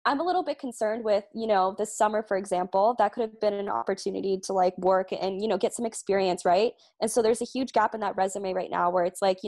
I'm a little bit concerned with, this summer, for example, that could have been an opportunity to like work and, get some experience, right? And so there's a huge gap in that resume right now where it's like,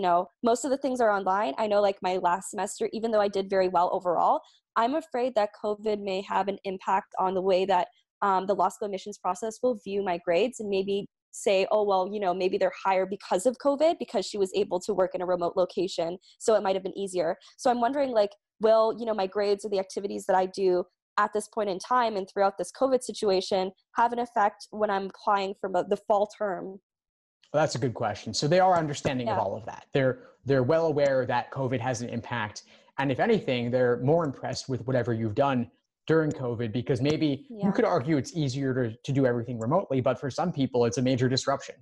most of the things are online. I know like my last semester, even though I did very well overall, I'm afraid that COVID may have an impact on the way that the law school admissions process will view my grades and maybe say, oh, well, maybe they're higher because of COVID because she was able to work in a remote location. So it might have been easier. So I'm wondering like, will, my grades or the activities that I do at this point in time and throughout this COVID situation have an effect when I'm applying for the fall term? Well, that's a good question. So they are understanding of Yeah. all of that. They're well aware that COVID has an impact. And if anything, they're more impressed with whatever you've done during COVID, because maybe you Yeah. could argue it's easier to do everything remotely, but for some people, it's a major disruption.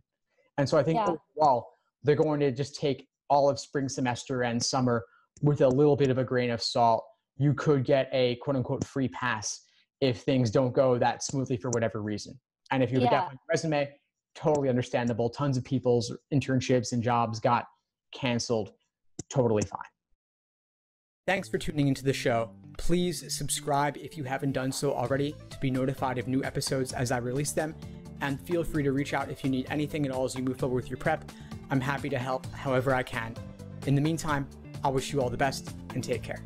And so I think Yeah. overall, they're going to just take all of spring semester and summer with a little bit of a grain of salt. You could get a quote unquote free pass if things don't go that smoothly for whatever reason. And if you have a gap Yeah. on your resume, totally understandable. Tons of people's internships and jobs got canceled. Totally fine. Thanks for tuning into the show. Please subscribe if you haven't done so already to be notified of new episodes as I release them. And feel free to reach out if you need anything at all as you move forward with your prep. I'm happy to help however I can. In the meantime, I'll wish you all the best and take care.